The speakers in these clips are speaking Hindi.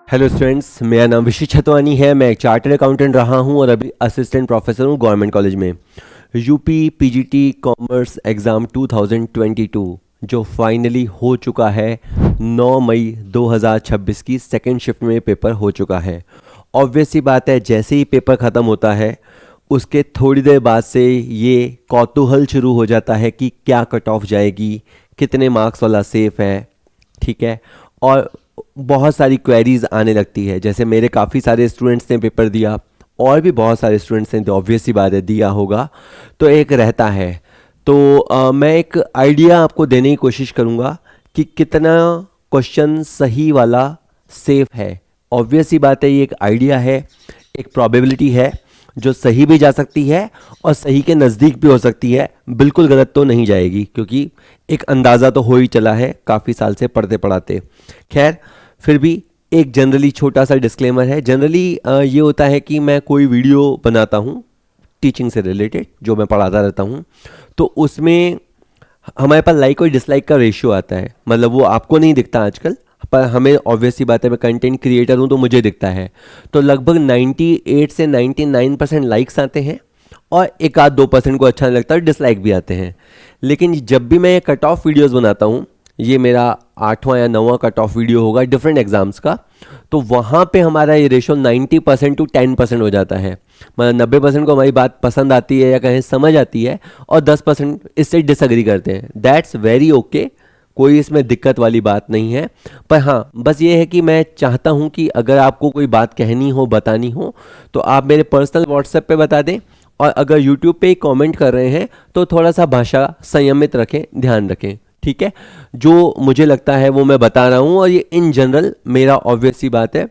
हेलो स्टूडेंट्स, मेरा नाम विशी छतवानी है। मैं एक चार्टर्ड अकाउंटेंट रहा हूं और अभी असिस्टेंट प्रोफेसर हूं गवर्नमेंट कॉलेज में। यूपी पीजीटी कॉमर्स एग्ज़ाम 2022 जो फाइनली हो चुका है 9 मई 2026 की सेकेंड शिफ्ट में पेपर हो चुका है। ऑब्वियस सी बात है, जैसे ही पेपर ख़त्म होता है उसके थोड़ी देर बाद से ये कौतूहल शुरू हो जाता है कि क्या कट ऑफ जाएगी, कितने मार्क्स वाला सेफ है, ठीक है। और बहुत सारी क्वेरीज आने लगती है। जैसे मेरे काफ़ी सारे स्टूडेंट्स ने पेपर दिया और भी बहुत सारे स्टूडेंट्स ने, तो ऑब्वियस सी बात है दिया होगा, तो एक रहता है। तो मैं एक आइडिया आपको देने की कोशिश करूँगा कि कितना क्वेश्चन सही वाला सेफ है। ऑब्वियस सी बात है, ये एक आइडिया है, एक प्रोबेबिलिटी है जो सही भी जा सकती है और सही के नज़दीक भी हो सकती है, बिल्कुल गलत तो नहीं जाएगी, क्योंकि एक अंदाज़ा तो हो ही चला है काफ़ी साल से पढ़ते पढ़ाते। खैर, फिर भी एक जनरली छोटा सा डिस्क्लेमर है। जनरली ये होता है कि मैं कोई वीडियो बनाता हूँ टीचिंग से रिलेटेड, जो मैं पढ़ाता रहता हूँ, तो उसमें हमारे पास लाइक और डिसलाइक का रेशियो आता है। मतलब वो आपको नहीं दिखता आजकल, पर हमें ऑब्वियस सी बात है, मैं कंटेंट क्रिएटर हूँ तो मुझे दिखता है। तो लगभग 98 से 99% लाइक्स आते हैं और एक आध 2% को अच्छा नहीं लगता, डिसलाइक भी आते हैं। लेकिन जब भी मैं कट ऑफ वीडियोज़ बनाता हूँ, ये मेरा 8वां या 9वां कट ऑफ वीडियो होगा डिफरेंट एग्जाम्स का, तो वहाँ पे हमारा ये रेशो 90% टू 10% हो जाता है। मतलब 90% को हमारी बात पसंद आती है या कहें समझ आती है और 10% इससे डिसएग्री करते हैं। दैट्स वेरी ओके, कोई इसमें दिक्कत वाली बात नहीं है। पर हाँ, बस ये है कि मैं चाहता हूँ कि अगर आपको कोई बात कहनी हो, बतानी हो, तो आप मेरे पर्सनल व्हाट्सएप पे बता दें। और अगर यूट्यूब पे कमेंट कर रहे हैं तो थोड़ा सा भाषा संयमित रखें, ध्यान रखें, ठीक है। जो मुझे लगता है वो मैं बता रहा हूँ, और ये इन जनरल मेरा ऑब्वियस सी बात है,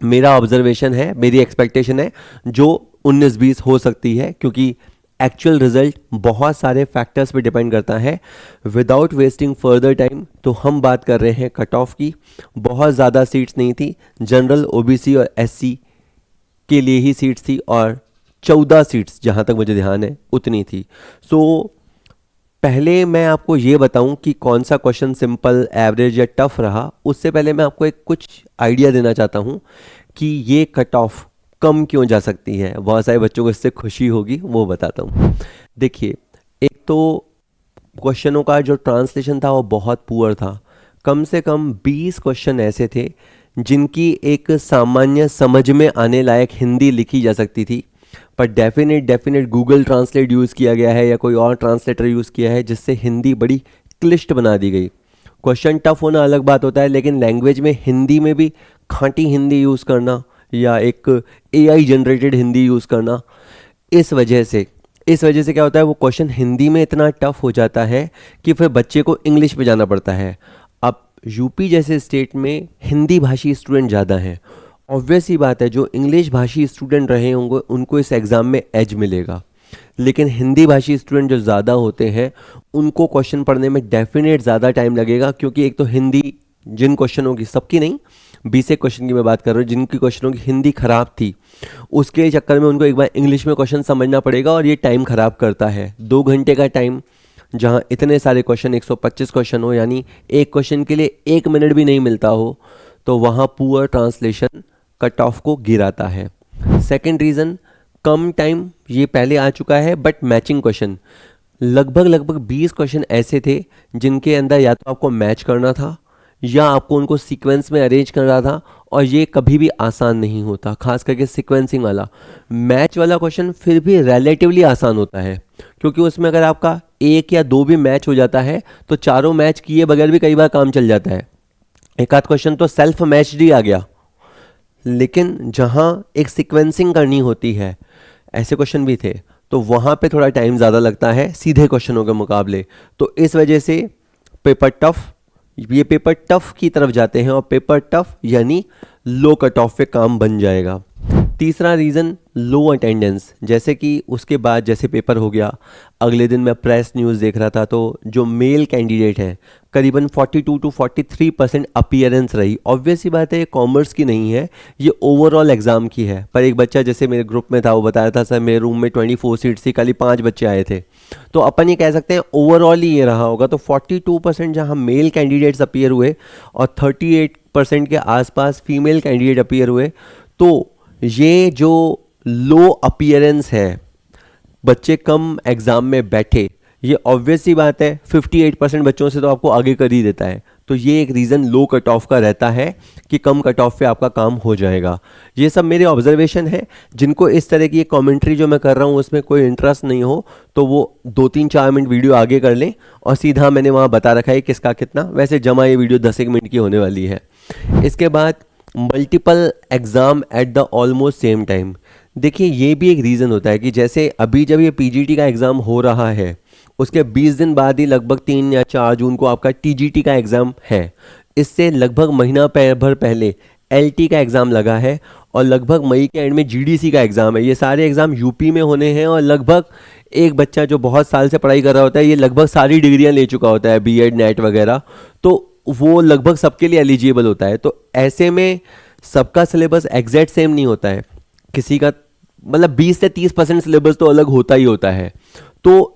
मेरा ऑब्जर्वेशन है, मेरी एक्सपेक्टेशन है, जो 19-20 हो सकती है, क्योंकि एक्चुअल रिजल्ट बहुत सारे फैक्टर्स पे डिपेंड करता है। विदाउट वेस्टिंग फर्दर टाइम, तो हम बात कर रहे हैं कट ऑफ की। बहुत ज़्यादा सीट्स नहीं थी, जनरल, ओबीसी और एससी के लिए ही सीट्स थी, और 14 सीट्स जहाँ तक मुझे ध्यान है उतनी थी। सो पहले मैं आपको ये बताऊं कि कौन सा क्वेश्चन सिंपल, एवरेज या टफ रहा, उससे पहले मैं आपको एक कुछ आइडिया देना चाहता हूं कि ये कट ऑफ कम क्यों जा सकती है। बहुत सारे बच्चों को इससे खुशी होगी, वो बताता हूं। देखिए, एक तो क्वेश्चनों का जो ट्रांसलेशन था वो बहुत पुअर था। कम से कम 20 क्वेश्चन ऐसे थे जिनकी एक सामान्य समझ में आने लायक हिंदी लिखी जा सकती थी, पर डेफिनेट गूगल ट्रांसलेट यूज़ किया गया है या कोई और ट्रांसलेटर यूज़ किया है, जिससे हिंदी बड़ी क्लिष्ट बना दी गई। क्वेश्चन टफ होना अलग बात होता है, लेकिन लैंग्वेज में हिंदी में भी खांटी हिंदी यूज़ करना या एक एआई जनरेटेड हिंदी यूज़ करना, इस वजह से क्या होता है, वो क्वेश्चन हिंदी में इतना टफ हो जाता है कि फिर बच्चे को इंग्लिश पे जाना पड़ता है। अब यूपी जैसे स्टेट में हिंदी भाषी स्टूडेंट ज़्यादा हैं। ऑब्वियस ही बात है, जो इंग्लिश भाषी स्टूडेंट रहे होंगे उनको इस एग्ज़ाम में एज मिलेगा, लेकिन हिंदी भाषी स्टूडेंट जो ज़्यादा होते हैं उनको क्वेश्चन पढ़ने में डेफिनेट ज़्यादा टाइम लगेगा। क्योंकि एक तो हिंदी, जिन क्वेश्चनों की, सबकी नहीं, 20 क्वेश्चन की मैं बात कर रहा हूँ, जिनकी क्वेश्चनों की हिंदी ख़राब थी, उसके चक्कर में उनको एक बार इंग्लिश में क्वेश्चन समझना पड़ेगा, और ये टाइम ख़राब करता है। 2 घंटे का टाइम, जहाँ इतने सारे क्वेश्चन, 125 क्वेश्चन हो, यानी एक क्वेश्चन के लिए 1 मिनट भी नहीं मिलता हो, तो वहाँ पुअर ट्रांसलेशन कट ऑफ को गिराता है। सेकंड रीज़न, कम टाइम, ये पहले आ चुका है, बट मैचिंग क्वेश्चन लगभग 20 क्वेश्चन ऐसे थे जिनके अंदर या तो आपको मैच करना था या आपको उनको सीक्वेंस में अरेंज करना था, और ये कभी भी आसान नहीं होता। खास करके सीक्वेंसिंग वाला, मैच वाला क्वेश्चन फिर भी रिलेटिवली आसान होता है, क्योंकि उसमें अगर आपका 1 या 2 भी मैच हो जाता है तो चारों मैच किए बगैर भी कई बार काम चल जाता है। एक आध क्वेश्चन तो सेल्फ मैच्ड ही आ गया। लेकिन जहाँ एक सीक्वेंसिंग करनी होती है, ऐसे क्वेश्चन भी थे, तो वहाँ पे थोड़ा टाइम ज़्यादा लगता है सीधे क्वेश्चनों के मुकाबले। तो इस वजह से पेपर टफ, ये पेपर टफ की तरफ जाते हैं, और पेपर टफ यानी लो कट ऑफ पे काम बन जाएगा। तीसरा रीज़न लो अटेंडेंस, जैसे कि उसके बाद जैसे पेपर हो गया, अगले दिन मैं प्रेस न्यूज़ देख रहा था तो जो मेल कैंडिडेट हैं करीबन 42 to 43% अपीयरेंस रही। ऑब्वियस सी बात है ये कॉमर्स की नहीं है, ये ओवरऑल एग्ज़ाम की है। पर एक बच्चा जैसे मेरे ग्रुप में था वो बताया था सर मेरे रूम में 24 सीट्स थी, खाली 5 बच्चे आए थे। तो अपन ये कह सकते हैं ओवरऑल ही ये रहा होगा। तो 42% जहाँ मेल कैंडिडेट्स अपीयर हुए और 38% के आसपास फीमेल कैंडिडेट अपीयर हुए, तो ये जो लो अपीयरेंस है, बच्चे कम एग्ज़ाम में बैठे, ये ऑब्वियस सी बात है 58% बच्चों से तो आपको आगे कर ही देता है। तो ये एक रीज़न लो कट ऑफ का रहता है कि कम कट ऑफ पे आपका काम हो जाएगा। ये सब मेरे ऑब्जर्वेशन है। जिनको इस तरह की कमेंट्री जो मैं कर रहा हूँ उसमें कोई इंटरेस्ट नहीं हो तो वो 2-3-4 मिनट वीडियो आगे कर लें और सीधा मैंने वहाँ बता रखा है किसका कितना। वैसे जमा ये वीडियो 10-1 मिनट की होने वाली है। इसके बाद multiple exam at the almost same time. देखिए ये भी एक रीज़न होता है कि जैसे अभी जब ये पीजीटी का एग्ज़ाम हो रहा है उसके 20 दिन बाद ही लगभग 3 या 4 जून को आपका टीजीटी का एग्ज़ाम है। इससे लगभग महीना भर पहले एलटी का एग्ज़ाम लगा है और लगभग मई के एंड में जीडीसी का एग्ज़ाम है। ये सारे एग्ज़ाम यूपी में होने हैं और लगभग एक बच्चा जो बहुत साल से पढ़ाई कर रहा होता है, ये लगभग सारी डिग्रियां ले चुका होता है, बीएड नेट वगैरह, तो वो लगभग सबके लिए एलिजिबल होता है। तो ऐसे में सबका सिलेबस एग्जैक्ट सेम नहीं होता है, किसी का मतलब 20 से 30% सिलेबस तो अलग होता ही होता है। तो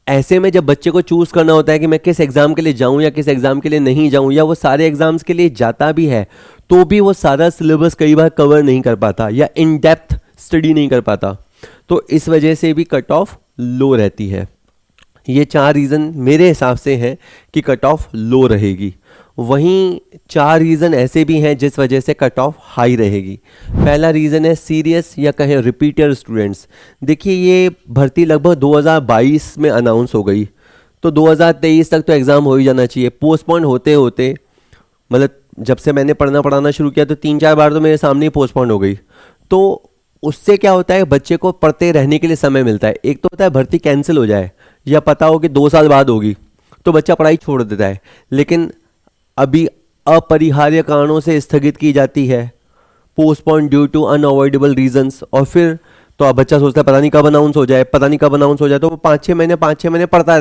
ऐसे में जब बच्चे को चूज़ करना होता है कि मैं किस एग्ज़ाम के लिए जाऊं या किस एग्ज़ाम के लिए नहीं जाऊं, या वो सारे एग्ज़ाम्स के लिए जाता भी है तो भी वो सारा सिलेबस कई बार कवर नहीं कर पाता या इन डेप्थ स्टडी नहीं कर पाता, तो इस वजह से भी कट ऑफ लो रहती है। ये 4 रीज़न मेरे हिसाब से हैं कि कट ऑफ लो रहेगी। वहीं 4 रीज़न ऐसे भी हैं जिस वजह से कट ऑफ हाई रहेगी। पहला रीज़न है सीरियस या कहें रिपीटर स्टूडेंट्स। देखिए ये भर्ती लगभग 2022 में अनाउंस हो गई, तो 2023 तक तो एग्ज़ाम हो ही जाना चाहिए। पोस्टपोन होते होते मतलब जब से मैंने पढ़ाना शुरू किया तो 3-4 बार तो मेरे सामने ही पोस्टपोन हो गई। तो उससे क्या होता है, बच्चे को पढ़ते रहने के लिए समय मिलता है। एक तो होता है भर्ती कैंसिल हो जाए या पता हो कि 2 साल बाद होगी तो बच्चा पढ़ाई छोड़ देता है, लेकिन अभी अपरिहार्य कारणों से स्थगित की जाती है, postpone due to unavoidable reasons, और फिर तो अब बच्चा सोचता है पता नहीं कब अनाउंस हो जाए, पता नहीं कब अनाउंस हो जाए, तो वो 5-6 महीने पढ़ता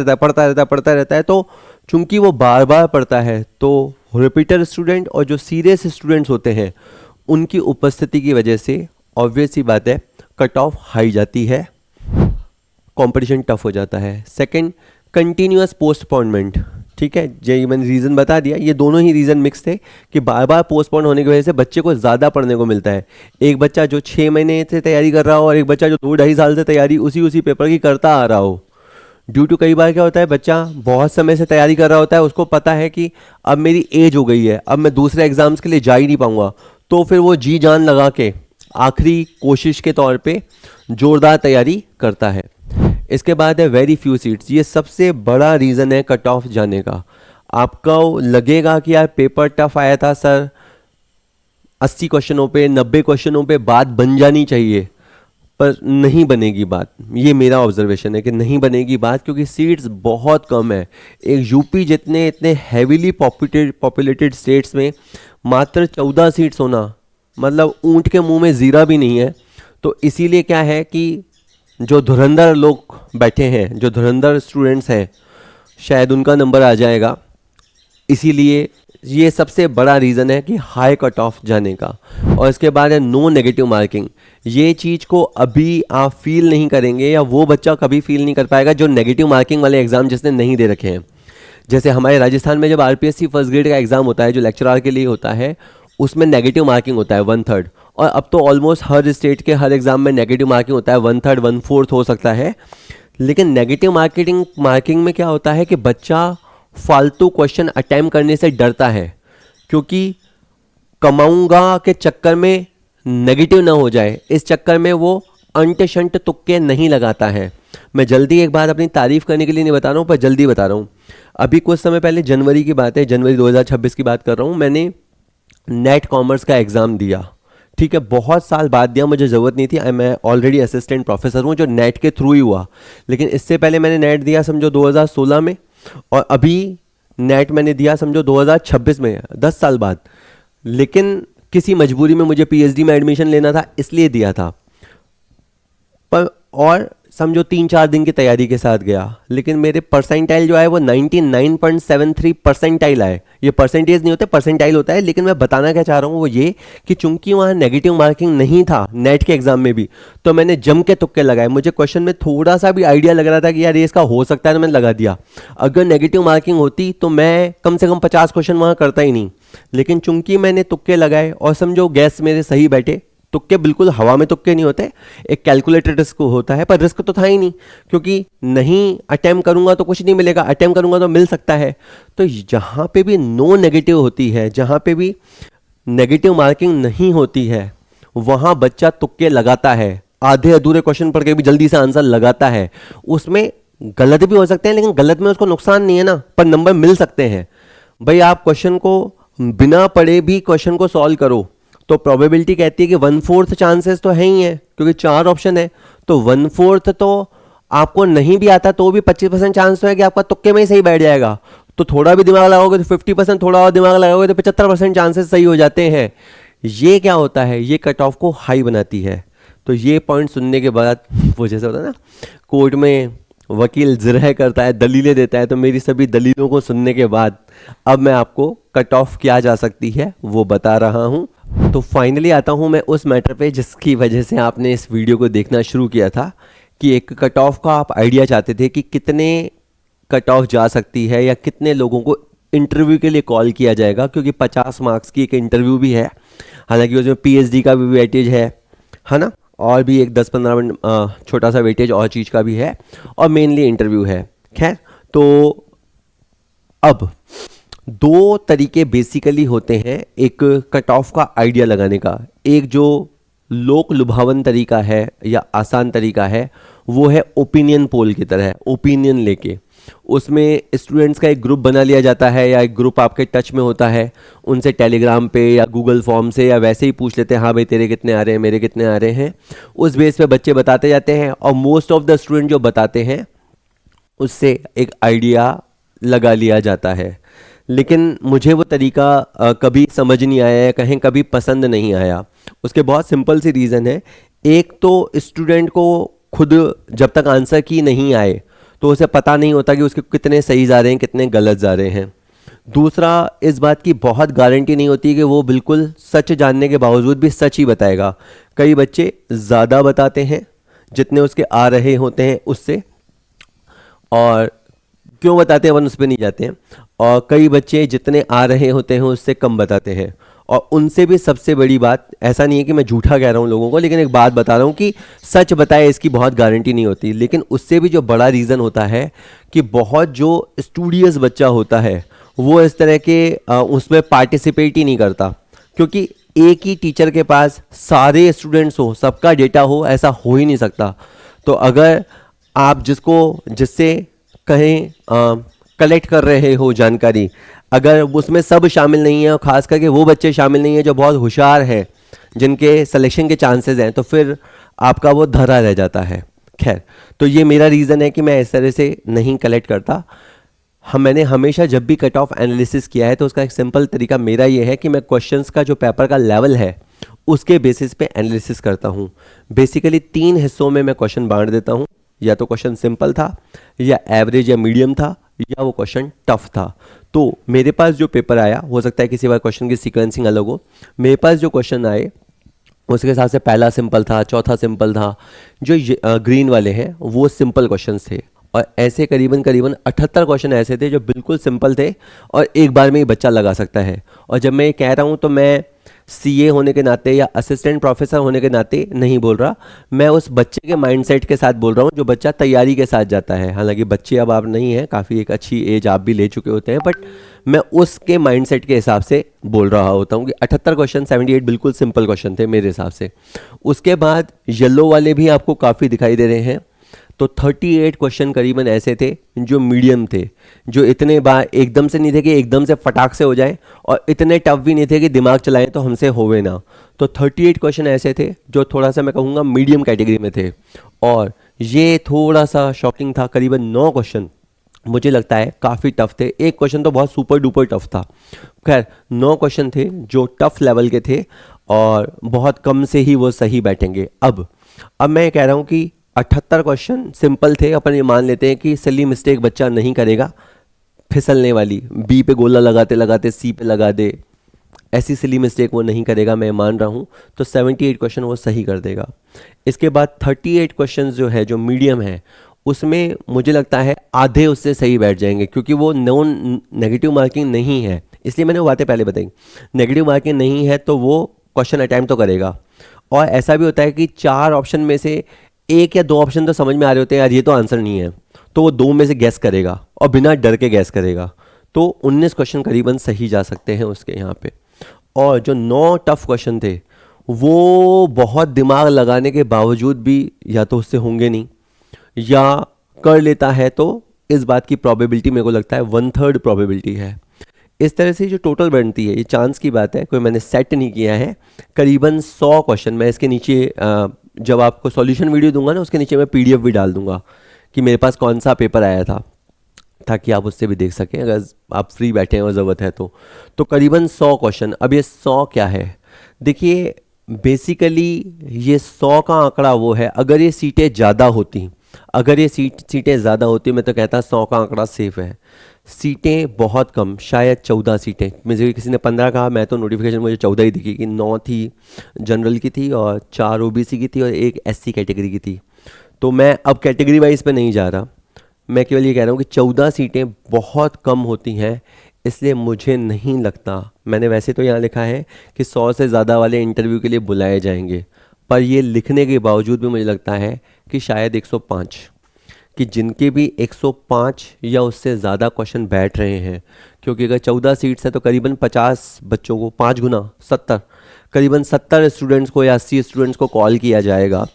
रहता है। तो चूंकि वो बार बार पढ़ता है तो रिपीटर स्टूडेंट और जो सीरियस स्टूडेंट्स होते हैं उनकी उपस्थिति की वजह से ऑब्वियस सी बात है कट ऑफ हाई जाती है, कंपटीशन टफ हो जाता है। Second, continuous postponement. ठीक है, ये मैंने रीज़न बता दिया। ये दोनों ही रीज़न मिक्स थे कि बार बार पोस्टपोन होने की वजह से बच्चे को ज़्यादा पढ़ने को मिलता है। एक बच्चा जो 6 महीने से तैयारी कर रहा हो और एक बच्चा जो 2-2.5 साल से तैयारी उसी पेपर की करता आ रहा हो। ड्यू टू कई बार क्या होता है, बच्चा बहुत समय से तैयारी कर रहा होता है, उसको पता है कि अब मेरी एज हो गई है, अब मैं दूसरे एग्जाम्स के लिए जा ही नहीं पाऊंगा, तो फिर वो जी जान लगा के आखिरी कोशिश के तौर पे जोरदार तैयारी करता है। इसके बाद है वेरी फ्यू सीट्स। ये सबसे बड़ा रीज़न है कट ऑफ जाने का। आपको लगेगा कि यार पेपर टफ आया था सर, 80 क्वेश्चनों पे 90 क्वेश्चनों पे बात बन जानी चाहिए, पर नहीं बनेगी बात। ये मेरा ऑब्जर्वेशन है कि नहीं बनेगी बात, क्योंकि सीट्स बहुत कम है। एक यूपी जितने इतने हैवीली पॉपुलेटेड स्टेट्स में मात्र 14 सीट्स होना मतलब ऊंट के मुंह में ज़ीरा भी नहीं है। तो इसीलिए क्या है कि जो धुरंधर लोग बैठे हैं, जो धुरंधर स्टूडेंट्स हैं, शायद उनका नंबर आ जाएगा। इसीलिए ये सबसे बड़ा रीज़न है कि हाई कट ऑफ जाने का। और इसके बाद है नो नेगेटिव मार्किंग। ये चीज़ को अभी आप फील नहीं करेंगे या वो बच्चा कभी फील नहीं कर पाएगा जो नेगेटिव मार्किंग वाले एग्ज़ाम जिसने नहीं दे रखे हैं। जैसे हमारे राजस्थान में जब आरपीएससी फर्स्ट ग्रेड का एग्ज़ाम होता है जो लेक्चरर के लिए होता है, उसमें नेगेटिव मार्किंग होता है 1/3, और अब तो ऑलमोस्ट हर स्टेट के हर एग्ज़ाम में नेगेटिव मार्किंग होता है 1/3 1/4 हो सकता है। लेकिन नेगेटिव मार्किंग में क्या होता है कि बच्चा फालतू क्वेश्चन अटैम्प्ट करने से डरता है, क्योंकि कमाऊंगा के चक्कर में नेगेटिव ना हो जाए, इस चक्कर में वो अंट शंट तुक्के नहीं लगाता है। मैं जल्दी एक बात अपनी तारीफ करने के लिए नहीं बता रहा हूँ, पर जल्दी बता रहा हूँ। अभी कुछ समय पहले जनवरी की बात है, जनवरी 2026 की बात कर रहा हूँ, मैंने नेट कॉमर्स का एग्ज़ाम दिया। ठीक है, बहुत साल बाद दिया, मुझे ज़रूरत नहीं थी, मैं ऑलरेडी असिस्टेंट प्रोफेसर हूँ जो नेट के थ्रू ही हुआ। लेकिन इससे पहले मैंने नेट दिया समझो 2016 में, और अभी नेट मैंने दिया समझो 2026 में, 10 साल बाद। लेकिन किसी मजबूरी में मुझे पीएचडी में एडमिशन लेना था इसलिए दिया था, पर और समझो 3-4 दिन की तैयारी के साथ गया, लेकिन मेरे परसेंटाइल जो आए वो 99.73 परसेंटाइल आए। ये परसेंटेज नहीं होते, परसेंटाइल होता है। लेकिन मैं बताना क्या चाह रहा हूँ वो ये कि चूंकि वहाँ नेगेटिव मार्किंग नहीं था नेट के एग्जाम में भी, तो मैंने जम के तुक्के लगाए। मुझे क्वेश्चन में थोड़ा सा भी आइडिया लग रहा था कि यार ये इसका हो सकता है, तो मैंने लगा दिया। अगर नेगेटिव मार्किंग होती तो मैं कम से कम 50 क्वेश्चन वहाँ करता ही नहीं, लेकिन चूंकि मैंने तुक्के लगाए और समझो गैस मेरे सही बैठे। तुक्के बिल्कुल हवा में तुक्के नहीं होते, एक कैलकुलेटेड रिस्क होता है, पर रिस्क तो था ही नहीं, क्योंकि नहीं अटेम्प्ट करूंगा तो कुछ नहीं मिलेगा, अटेम्प्ट करूंगा तो मिल सकता है। तो जहां पे भी नो नेगेटिव होती है, जहां पे भी नेगेटिव मार्किंग नहीं होती है, वहां बच्चा तुक्के लगाता है, आधे अधूरे क्वेश्चन पढ़ के भी जल्दी से आंसर लगाता है। उसमें गलत भी हो सकते हैं, लेकिन गलत में उसको नुकसान नहीं है ना, पर नंबर मिल सकते हैं। भाई आप क्वेश्चन को बिना पढ़े भी क्वेश्चन को सॉल्व करो तो प्रोबेबिलिटी कहती है कि 1/4 चांसेस तो है ही है, क्योंकि 4 ऑप्शन है, तो 1/4 तो आपको नहीं भी आता तो भी 25% चांस तो है कि आपका तुक्के में ही सही बैठ जाएगा। तो थोड़ा भी दिमाग लगाओगे तो 50%, थोड़ा और दिमाग लगाओगे तो 75% चांसेस सही हो जाते हैं। ये क्या होता है, ये कट ऑफ को हाई बनाती है। तो ये पॉइंट सुनने के बाद वो जैसे होता है ना, कोर्ट में वकील जिरह करता है, दलीलें देता है, तो मेरी सभी दलीलों को सुनने के बाद अब मैं आपको कट ऑफ क्या जा सकती है वो बता रहा हूँ। तो फाइनली आता हूँ मैं उस मैटर पे जिसकी वजह से आपने इस वीडियो को देखना शुरू किया था, कि एक कट ऑफ का आप आइडिया चाहते थे कि कितने कट ऑफ जा सकती है या कितने लोगों को इंटरव्यू के लिए कॉल किया जाएगा, क्योंकि 50 मार्क्स की एक इंटरव्यू भी है। हालांकि उसमें पीएचडी का भी वेटेज है ना, और भी एक 10-15 मिनट छोटा सा वेटेज और चीज़ का भी है, और मेनली इंटरव्यू है। खैर, तो अब 2 तरीके बेसिकली होते हैं एक कट ऑफ का आइडिया लगाने का। एक जो लोक लुभावन तरीका है या आसान तरीका है, वो है ओपिनियन पोल की तरह, ओपिनियन लेके उसमें स्टूडेंट्स का एक ग्रुप बना लिया जाता है, या एक ग्रुप आपके टच में होता है, उनसे टेलीग्राम पे या गूगल फॉर्म से या वैसे ही पूछ लेते हैं, हाँ भाई तेरे कितने आ रहे हैं, मेरे कितने आ रहे हैं। उस बेस पे बच्चे बताते जाते हैं, और मोस्ट ऑफ द स्टूडेंट जो बताते हैं उससे एक आइडिया लगा लिया जाता है। लेकिन मुझे वो तरीका कभी समझ नहीं आया है, कहीं कभी पसंद नहीं आया। उसके बहुत सिंपल सी रीज़न है। एक तो स्टूडेंट को खुद जब तक आंसर की नहीं आए तो उसे पता नहीं होता कि उसके कितने सही जा रहे हैं, कितने गलत जा रहे हैं। दूसरा, इस बात की बहुत गारंटी नहीं होती कि वो बिल्कुल सच जानने के बावजूद भी सच ही बताएगा। कई बच्चे ज़्यादा बताते हैं जितने उसके आ रहे होते हैं उससे, और क्यों बताते हैं वन उस पर नहीं जाते हैं। और कई बच्चे जितने आ रहे होते हैं उससे कम बताते हैं, और उनसे भी सबसे बड़ी बात, ऐसा नहीं है कि मैं झूठा कह रहा हूँ लोगों को, लेकिन एक बात बता रहा हूँ कि सच बताए इसकी बहुत गारंटी नहीं होती। लेकिन उससे भी जो बड़ा रीज़न होता है कि बहुत जो स्टूडियस बच्चा होता है वो इस तरह के उसमें पार्टिसिपेट ही नहीं करता, क्योंकि एक ही टीचर के पास सारे स्टूडेंट्स हो, सबका डेटा हो, ऐसा हो ही नहीं सकता। तो अगर आप जिससे कहें कलेक्ट कर रहे हो जानकारी, अगर उसमें सब शामिल नहीं है, और ख़ास करके वो बच्चे शामिल नहीं है जो बहुत होशियार हैं, जिनके सिलेक्शन के चांसेस हैं, तो फिर आपका वो धरा रह जाता है। खैर, तो ये मेरा रीज़न है कि मैं इस तरह से नहीं कलेक्ट करता। मैंने हमेशा जब भी कट ऑफ एनालिसिस किया है तो उसका एक सिंपल तरीका मेरा ये है कि मैं क्वेश्चंस का जो पेपर का लेवल है उसके बेसिस पे एनालिसिस करता हूँ। बेसिकली 3 हिस्सों में मैं क्वेश्चन बांट देता हूँ, या तो क्वेश्चन सिंपल था, या एवरेज या मीडियम था, या वो क्वेश्चन टफ था। तो मेरे पास जो पेपर आया, हो सकता है किसी बार क्वेश्चन की सीक्वेंसिंग अलग हो, मेरे पास जो क्वेश्चन आए उसके हिसाब से पहला सिंपल था, चौथा सिंपल था, जो ग्रीन वाले हैं वो सिंपल क्वेश्चन थे, और ऐसे करीबन 78 क्वेश्चन ऐसे थे जो बिल्कुल सिंपल थे और एक बार में ही बच्चा लगा सकता है। और जब मैं ये कह रहा हूँ तो मैं सीए होने के नाते या असिस्टेंट प्रोफेसर होने के नाते नहीं बोल रहा, मैं उस बच्चे के माइंडसेट के साथ बोल रहा हूँ जो बच्चा तैयारी के साथ जाता है। हालांकि बच्चे अब आप नहीं हैं, काफ़ी एक अच्छी एज आप भी ले चुके होते हैं, बट मैं उसके माइंडसेट के हिसाब से बोल रहा होता हूँ कि 78 क्वेश्चन 78 बिल्कुल सिंपल क्वेश्चन थे मेरे हिसाब से। उसके बाद येलो वाले भी आपको काफ़ी दिखाई दे रहे हैं, तो 38 क्वेश्चन करीबन ऐसे थे जो मीडियम थे, जो इतने बार एकदम से नहीं थे कि एकदम से फटाक से हो जाए, और इतने टफ भी नहीं थे कि दिमाग चलाएं तो हमसे होवे ना। तो 38 क्वेश्चन ऐसे थे जो थोड़ा सा मैं कहूँगा मीडियम कैटेगरी में थे। और ये थोड़ा सा शॉकिंग था, करीबन 9 क्वेश्चन मुझे लगता है काफ़ी टफ थे। एक क्वेश्चन तो बहुत सुपर डुपर टफ था। खैर 9 क्वेश्चन थे जो टफ लेवल के थे और बहुत कम से ही वो सही बैठेंगे। अब मैं कह रहा हूँ कि 78 क्वेश्चन सिंपल थे, अपन ये मान लेते हैं कि सिली मिस्टेक बच्चा नहीं करेगा, फिसलने वाली, बी पे गोला लगाते लगाते सी पे लगा दे, ऐसी सिली मिस्टेक वो नहीं करेगा, मैं मान रहा हूँ। तो 78 क्वेश्चन वो सही कर देगा। इसके बाद 38 क्वेश्चन जो है, जो मीडियम है, उसमें मुझे लगता है आधे उससे सही बैठ जाएंगे, क्योंकि वो नॉन नेगेटिव मार्किंग नहीं है, इसलिए मैंने वो बातें पहले बताई। नेगेटिव मार्किंग नहीं है तो वो क्वेश्चन अटैम्प्ट तो करेगा। और ऐसा भी होता है कि 4 ऑप्शन में से 1 या 2 ऑप्शन तो समझ में आ रहे होते हैं, यार ये तो आंसर नहीं है, तो वो 2 में से गैस करेगा और बिना डर के गैस करेगा। तो 19 क्वेश्चन करीबन सही जा सकते हैं उसके यहाँ पे। और जो 9 टफ क्वेश्चन थे वो बहुत दिमाग लगाने के बावजूद भी या तो उससे होंगे नहीं, या कर लेता है तो इस बात की प्रोबेबिलिटी मेरे को लगता है 1/3 प्रोबेबिलिटी है। इस तरह से जो टोटल बनती है, ये चांस की बात है, कोई मैंने सेट नहीं किया है, करीबन 100 क्वेश्चन। मैं इसके नीचे जब आपको सॉल्यूशन वीडियो दूंगा ना, उसके नीचे मैं पीडीएफ भी डाल दूंगा कि मेरे पास कौन सा पेपर आया था, ताकि आप उससे भी देख सकें अगर आप फ्री बैठे हैं और ज़रूरत है तो करीबन 100 क्वेश्चन। अब ये 100 क्या है, देखिए बेसिकली ये 100 का आंकड़ा वो है, अगर ये सीटें ज़्यादा होती, अगर ये सीटें ज़्यादा होती, मैं तो कहता 100 का आंकड़ा सेफ है। सीटें बहुत कम, शायद 14 सीटें, मुझे किसी ने 15 कहा, मैं तो नोटिफिकेशन मुझे 14 ही दिखी कि 9 थी जनरल की थी और 4 ओबीसी की थी और 1 एससी कैटेगरी की थी। तो मैं अब कैटेगरी वाइज पे नहीं जा रहा, मैं केवल ये कह रहा हूँ कि 14 सीटें बहुत कम होती हैं, इसलिए मुझे नहीं लगता, मैंने वैसे तो यहाँ लिखा है कि 100 से ज़्यादा वाले इंटरव्यू के लिए बुलाए जाएंगे, पर ये लिखने के बावजूद भी मुझे लगता है कि शायद 105, कि जिनके भी 105 या उससे ज़्यादा क्वेश्चन बैठ रहे हैं, क्योंकि अगर 14 सीट्स है तो करीबन 50 बच्चों को, 5 गुना 70, करीबन 70 स्टूडेंट्स को या 80 स्टूडेंट्स को कॉल किया जाएगा,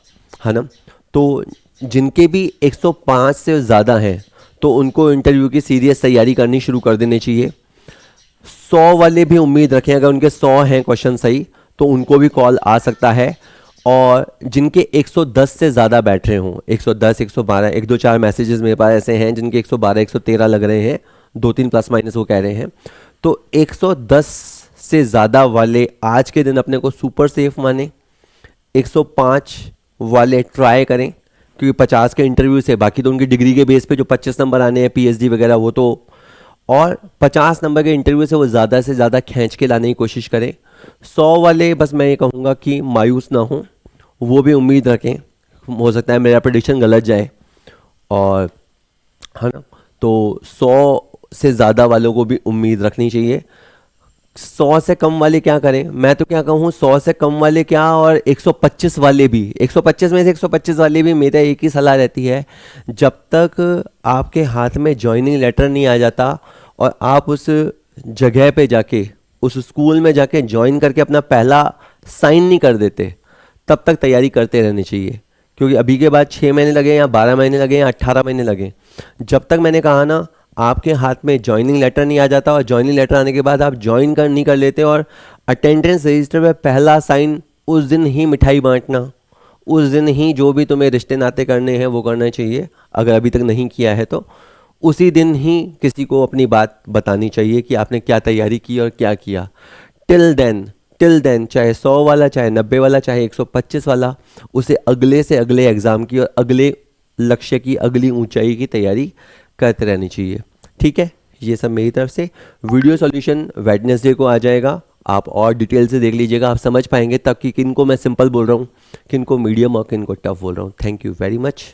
है ना। तो जिनके भी 105 से ज़्यादा हैं तो उनको इंटरव्यू की सीरियस तैयारी करनी शुरू कर देनी चाहिए। 100 वाले भी उम्मीद रखें, अगर उनके 100 हैं क्वेश्चन सही तो उनको भी कॉल आ सकता है। और जिनके 110 से ज़्यादा बैठ रहे हों, 110, 112, 1-2-4 मैसेजेस मेरे पास ऐसे हैं जिनके 112, 113 लग रहे हैं, 2-3 प्लस माइनस वो कह रहे हैं। तो 110 से ज़्यादा वाले आज के दिन अपने को सुपर सेफ माने, 105 वाले ट्राई करें, क्योंकि 50 के इंटरव्यू से, बाकी तो उनकी डिग्री के बेस पे जो 25 नंबर आने हैं पीएचडी वगैरह वो तो, और 50 नंबर के इंटरव्यू से वो ज़्यादा से ज़्यादा खींच के लाने की कोशिश करें। 100 वाले बस मैं ये कहूँगा कि मायूस ना हो, वो भी उम्मीद रखें, हो सकता है मेरा प्रेडिक्शन गलत जाए, और है ना, तो 100 से ज़्यादा वालों को भी उम्मीद रखनी चाहिए। 100 से कम वाले क्या करें, मैं तो क्या कहूँ 100 से कम वाले क्या, और 125 वाले भी, 125 में से 125 वाले भी, मेरा एक ही सलाह रहती है, जब तक आपके हाथ में ज्वाइनिंग लेटर नहीं आ जाता और आप उस जगह पे जाके, उस स्कूल में जाके ज्वाइन करके अपना पहला साइन नहीं कर देते, तब तक तैयारी करते रहनी चाहिए। क्योंकि अभी के बाद 6 महीने लगे या 12 महीने लगे या 18 महीने लगे, जब तक मैंने कहा ना आपके हाथ में ज्वाइनिंग लेटर नहीं आ जाता, और ज्वाइनिंग लेटर आने के बाद आप ज्वाइन नहीं कर लेते, और अटेंडेंस रजिस्टर पे पहला साइन उस दिन ही मिठाई बांटना, उस दिन ही जो भी तुम्हें रिश्ते नाते करने हैं वो करना चाहिए। अगर अभी तक नहीं किया है तो उसी दिन ही किसी को अपनी बात बतानी चाहिए कि आपने क्या तैयारी की और क्या किया। टिल देन चाहे 100 वाला, चाहे 90 वाला, चाहे 125 वाला, उसे अगले से अगले एग्ज़ाम की और अगले लक्ष्य की, अगली ऊंचाई की तैयारी करते रहनी चाहिए। ठीक है, ये सब मेरी तरफ से। वीडियो सॉल्यूशन वेडनेसडे को आ जाएगा, आप और डिटेल से देख लीजिएगा, आप समझ पाएंगे तब कि किन को मैं सिंपल बोल रहा हूँ, किन को मीडियम और किन को टफ बोल रहा हूँ। Thank you very much.